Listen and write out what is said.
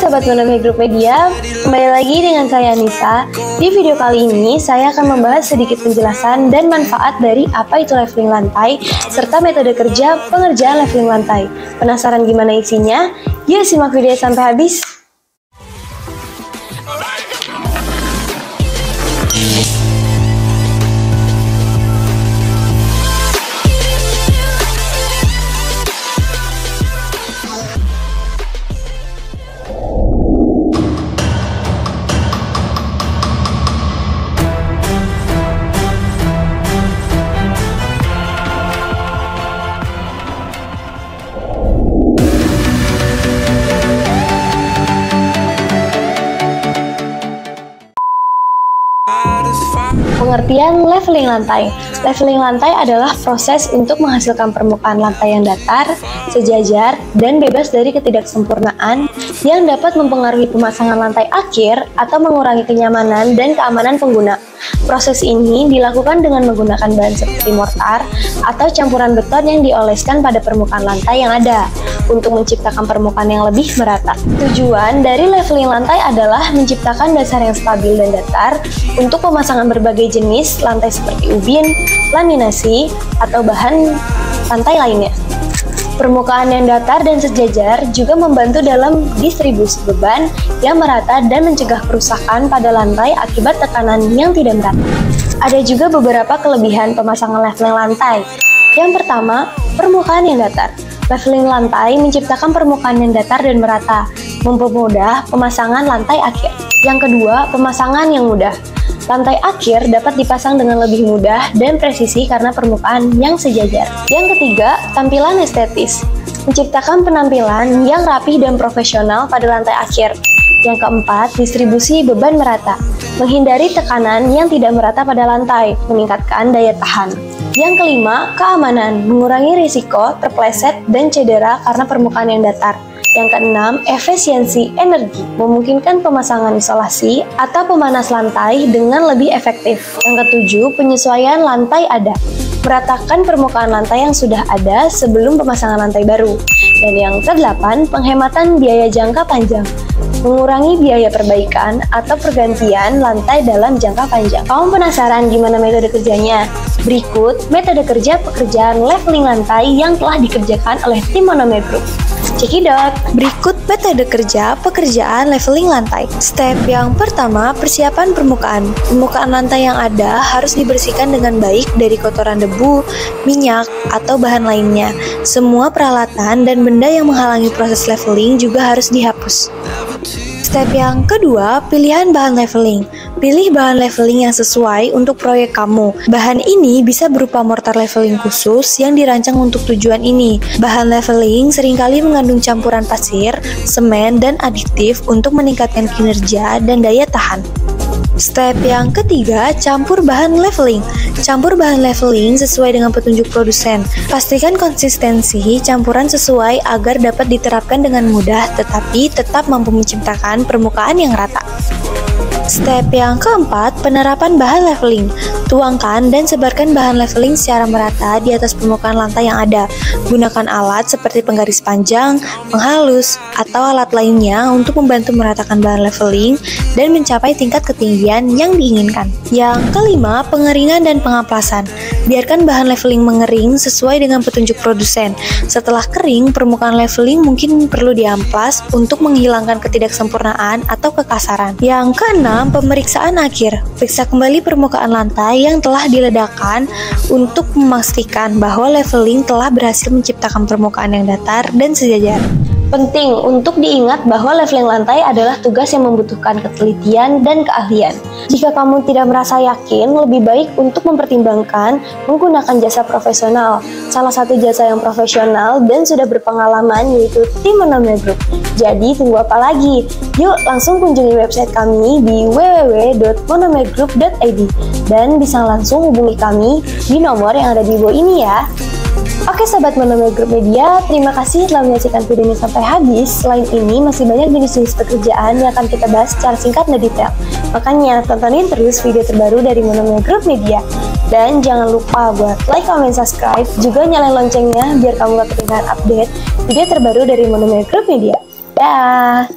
Sobat Monomi Group Media, kembali lagi dengan saya Nisa. Di video kali ini, saya akan membahas sedikit penjelasan dan manfaat dari apa itu leveling lantai, serta metode kerja pengerjaan leveling lantai. Penasaran gimana isinya? Yuk simak video sampai habis. Pengertian leveling lantai. Leveling lantai adalah proses untuk menghasilkan permukaan lantai yang datar, sejajar, dan bebas dari ketidaksempurnaan yang dapat mempengaruhi pemasangan lantai akhir atau mengurangi kenyamanan dan keamanan pengguna. Proses ini dilakukan dengan menggunakan bahan seperti mortar atau campuran beton yang dioleskan pada permukaan lantai yang ada untuk menciptakan permukaan yang lebih merata. Tujuan dari leveling lantai adalah menciptakan dasar yang stabil dan datar untuk pemasangan berbagai jenis lantai seperti ubin, laminasi, atau bahan lantai lainnya. Permukaan yang datar dan sejajar juga membantu dalam distribusi beban yang merata dan mencegah kerusakan pada lantai akibat tekanan yang tidak merata. Ada juga beberapa kelebihan pemasangan leveling lantai. Yang pertama, permukaan yang datar. Leveling lantai menciptakan permukaan yang datar dan merata, mempermudah pemasangan lantai akhir. Yang kedua, pemasangan yang mudah. Lantai akhir dapat dipasang dengan lebih mudah dan presisi karena permukaan yang sejajar. Yang ketiga, tampilan estetis. Menciptakan penampilan yang rapi dan profesional pada lantai akhir. Yang keempat, distribusi beban merata. Menghindari tekanan yang tidak merata pada lantai, meningkatkan daya tahan. Yang kelima, keamanan. Mengurangi risiko terpleset dan cedera karena permukaan yang datar. Yang keenam, efisiensi energi, memungkinkan pemasangan isolasi atau pemanas lantai dengan lebih efektif. Yang ketujuh, penyesuaian lantai ada, meratakan permukaan lantai yang sudah ada sebelum pemasangan lantai baru. Dan yang kedelapan, penghematan biaya jangka panjang, mengurangi biaya perbaikan atau pergantian lantai dalam jangka panjang. Kamu penasaran gimana metode kerjanya? Berikut metode kerja pekerjaan leveling lantai yang telah dikerjakan oleh tim Monomi Group. Cekidot. Berikut metode kerja pekerjaan leveling lantai. Step yang pertama, persiapan permukaan. Permukaan lantai yang ada harus dibersihkan dengan baik dari kotoran debu, minyak, atau bahan lainnya. Semua peralatan dan benda yang menghalangi proses leveling juga harus dihapus. Step yang kedua, pilihan bahan leveling. Pilih bahan leveling yang sesuai untuk proyek kamu. Bahan ini bisa berupa mortar leveling khusus yang dirancang untuk tujuan ini. Bahan leveling seringkali mengandung campuran pasir, semen, dan aditif untuk meningkatkan kinerja dan daya tahan. Step yang ketiga, campur bahan leveling. Campur bahan leveling sesuai dengan petunjuk produsen. Pastikan konsistensi campuran sesuai agar dapat diterapkan dengan mudah tetapi tetap mampu menciptakan permukaan yang rata. Step yang keempat, penerapan bahan leveling. Tuangkan dan sebarkan bahan leveling secara merata di atas permukaan lantai yang ada. Gunakan alat seperti penggaris panjang, penghalus, atau alat lainnya untuk membantu meratakan bahan leveling dan mencapai tingkat ketinggian yang diinginkan. Yang kelima, pengeringan dan pengaplasan. Biarkan bahan leveling mengering sesuai dengan petunjuk produsen. Setelah kering, permukaan leveling mungkin perlu diamplas untuk menghilangkan ketidaksempurnaan atau kekasaran. Yang keenam, pemeriksaan akhir. Periksa kembali permukaan lantai yang telah diledakkan untuk memastikan bahwa leveling telah berhasil menciptakan permukaan yang datar dan sejajar. Penting untuk diingat bahwa leveling lantai adalah tugas yang membutuhkan ketelitian dan keahlian. Jika kamu tidak merasa yakin, lebih baik untuk mempertimbangkan menggunakan jasa profesional. Salah satu jasa yang profesional dan sudah berpengalaman yaitu tim Monomi Group. Jadi tunggu apa lagi? Yuk langsung kunjungi website kami di www.monomigroup.id dan bisa langsung hubungi kami di nomor yang ada di bawah ini ya. Oke Sobat Monomi Group Media, terima kasih telah menyaksikan video ini sampai habis. Selain ini, masih banyak jenis-jenis pekerjaan yang akan kita bahas secara singkat dan detail. Makanya, tontonin terus video terbaru dari Monomi Group Media. Dan jangan lupa buat like, comment, subscribe, juga nyalain loncengnya biar kamu gak ketinggalan update video terbaru dari Monomi Group Media. Dah!